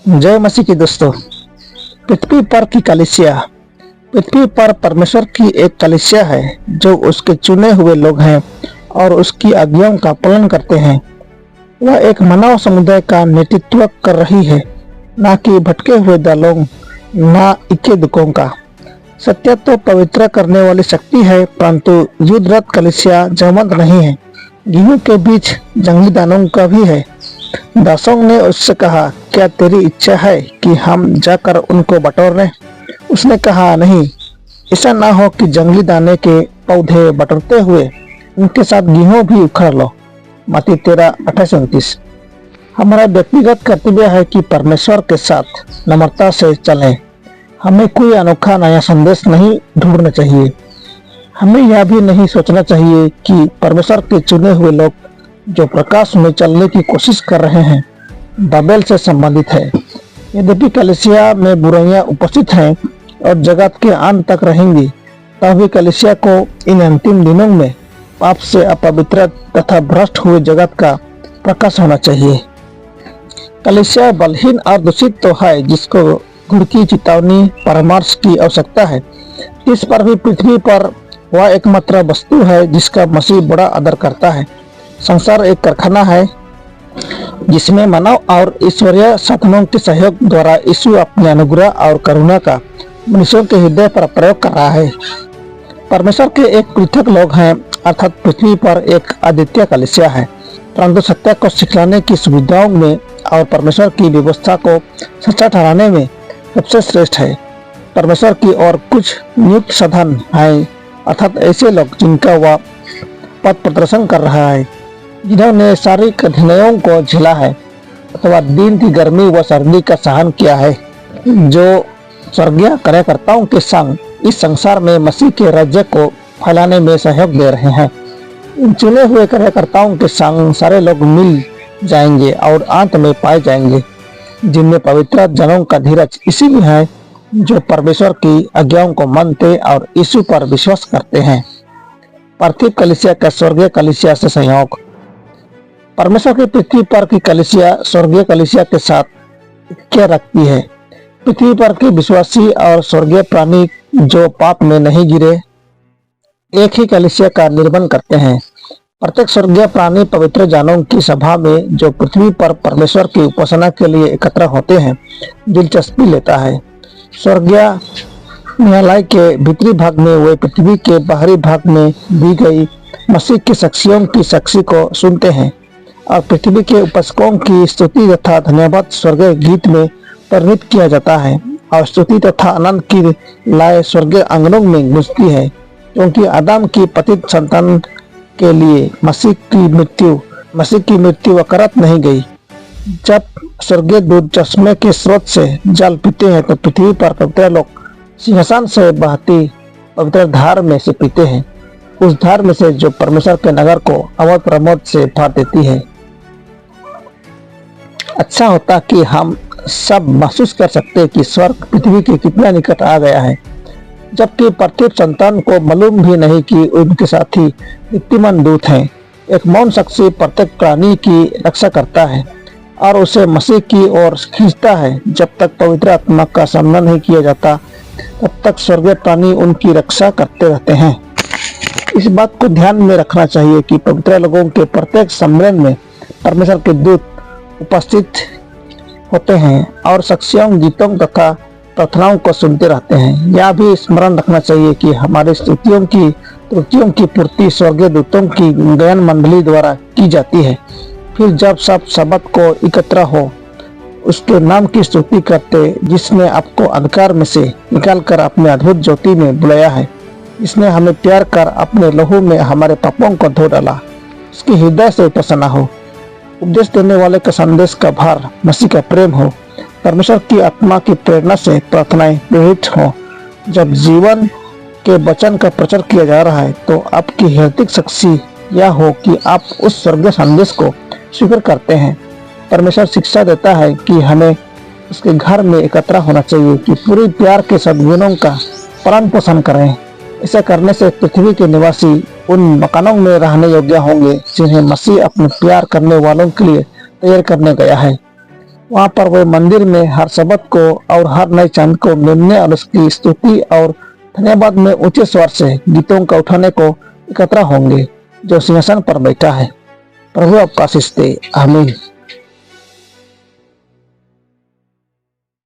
जय मसीह की दोस्तों। पृथ्वी पर की कलीसिया। पृथ्वी पर परमेश्वर की एक कलीसिया है जो उसके चुने हुए लोग हैं और उसकी आज्ञाओं का पालन करते हैं। वह एक मानव समुदाय का नेतृत्व कर रही है, न कि भटके हुए दलों, न इक्के दुखों का। सत्य तो पवित्र करने वाली शक्ति है, परंतु युद्धरत कलीसिया जयवंत नहीं है। गेहूं के बीच जंगली दानों का भी है। दासों ने उससे कहा, क्या तेरी इच्छा है कि हम जाकर उनको बटोर लें? उसने कहा, नहीं, ऐसा ना हो कि जंगली दाने के पौधे बटोरते हुए उनके साथ गेहूं भी उखाड़ लो। मत्ती 13:28-29। हमारा व्यक्तिगत कर्तव्य है कि परमेश्वर के साथ नम्रता से चलें। हमें कोई अनोखा नया संदेश नहीं ढूंढना चाहिए। हमें यह भी नहीं सोचना चाहिए कि परमेश्वर के चुने हुए लोग जो प्रकाश में चलने की कोशिश कर रहे हैं बाबेल से संबंधित है। यद्यपि कलीसिया में बुराइयां उपस्थित हैं और जगत के अंत तक रहेंगी, तब भी कलीसिया को इन अंतिम दिनों में पाप से अपवित्र तथा भ्रष्ट हुए जगत का प्रकाश होना चाहिए। कलीसिया बलहीन और दूषित तो है, जिसको गुड़ की चेतावनी परामर्श की आवश्यकता है। इस पर भी पृथ्वी पर वह एकमात्र वस्तु है जिसका मसीह बड़ा आदर करता है। संसार एक कारखाना है जिसमें मानव और ईश्वरीय साधनों के सहयोग द्वारा यीशु अपने अनुग्रह और करुणा का मनुष्यों के हृदय पर प्रयोग कर रहा है। परमेश्वर के एक पृथक लोग हैं, अर्थात पृथ्वी पर एक अद्वितीय कलीसिया है, परंतु सत्य को सिखलाने की सुविधाओं में और परमेश्वर की व्यवस्था को सच्चा ठहराने में सबसे श्रेष्ठ है। परमेश्वर की और कुछ नियुक्त साधन है, अर्थात ऐसे लोग जिनका वह पद प्रदर्शन कर रहा है, जिन्होंने शारीरिक कठिनाइयों को झेला है अथवा दिन की गर्मी व सर्दी का सहन किया है, जो स्वर्गीय कार्यकर्ताओं के संग इस संसार में मसीह के राज्य को फैलाने में सहयोग दे रहे हैं। इन चुने हुए कार्यकर्ताओं के संग सारे लोग मिल जाएंगे और अंत में पाए जाएंगे, जिनमें पवित्र जनों का धीरज इसी में है जो परमेश्वर की आज्ञाओं को मानते और यीशु पर विश्वास करते हैं। पार्थिव कलीसिया का स्वर्गीय कलीसिया से संयोग। परमेश्वर की पृथ्वी पर की कलीसिया स्वर्गीय कलीसिया के साथ क्या रखती है। पृथ्वी पर के विश्वासी और स्वर्गीय प्राणी जो पाप में नहीं गिरे एक ही कलीसिया का निर्माण करते हैं। प्रत्येक स्वर्गीय प्राणी पवित्र जानों की सभा में जो पृथ्वी पर परमेश्वर की उपासना के लिए एकत्र होते हैं दिलचस्पी लेता है। स्वर्गीय न्यायालय के भीतरी भाग में वे पृथ्वी के बाहरी भाग में दी गई मसीह की साक्ष्यों की साक्षी को सुनते हैं और पृथ्वी के उपासकों की स्तुति तथा धन्यवाद स्वर्गीय गीत में परिणित किया जाता है और स्तुति तथा आनंद की लय स्वर्गीय आंगनों में गूंजती है, क्योंकि आदम की पतित संतान के लिए मसीह की मृत्यु अकरत नहीं गई। जब स्वर्गीय दूत चश्मे के स्रोत से जल पीते हैं तो पृथ्वी पर पवित्र लोग सिंहासन से बहती पवित्र धार में से पीते हैं, उस धार में से जो परमेश्वर के नगर को अवध प्रमोद से भर देती है। अच्छा होता कि हम सब महसूस कर सकते कि स्वर्ग पृथ्वी के कितना निकट आ गया है, जबकि प्रत्येक संतान को मालूम भी नहीं कि उनके साथी दीप्तिमान दूत हैं। एक मौन शख्स प्रत्येक प्राणी की रक्षा करता है और उसे मसीह की ओर खींचता है। जब तक पवित्र आत्मा का सामना नहीं किया जाता, तब तक स्वर्गीय प्राणी उनकी रक्षा करते रहते हैं। इस बात को ध्यान में रखना चाहिए कि पवित्र लोगों के प्रत्येक सम्मेलन में परमेश्वर के दूत उपस्थित होते हैं और साक्ष्यों, गीतों तथा प्रार्थनाओं को सुनते रहते हैं। यह भी स्मरण रखना चाहिए कि हमारी स्तुतियों की त्रुटियों की पूर्ति स्वर्गीय दूतों की गायन मंडली द्वारा की जाती है। फिर जब सब शब्द को एकत्र हो उसके नाम की स्तुति करते, जिसने आपको अंधकार में से निकालकर अपने अद्भुत ज्योति में बुलाया है, इसने हमें प्यार कर अपने लहू में हमारे पापों को धो डाला, उसके हृदय से उपासना हो। उपदेश देने वाले का संदेश का भार मसीह का प्रेम हो। परमेश्वर की आत्मा की प्रेरणा से प्रार्थनाएं प्रेरित हो। जब जीवन के वचन का प्रचार किया जा रहा है तो आपकी हृदय शक्ति यह हो कि आप उस स्वर्गीय संदेश को स्वीकार करते हैं। परमेश्वर शिक्षा देता है कि हमें उसके घर में एकत्र होना चाहिए कि पूरी प्यार के सद्गुणों का पालन पोषण करें। ऐसा करने से पृथ्वी के निवासी उन मकानों में रहने योग्य होंगे जिन्हें मसीह अपने प्यार करने वालों के लिए तैयार करने गया है। वहाँ पर वे मंदिर में हर शब्द को और हर नए चंद को गिनने और उसकी स्तुति और धन्यवाद में ऊंचे स्वर से गीतों का उठाने को एकत्र होंगे जो सिंहासन पर बैठा है। प्रभु आपका आशीष दे। आमीन।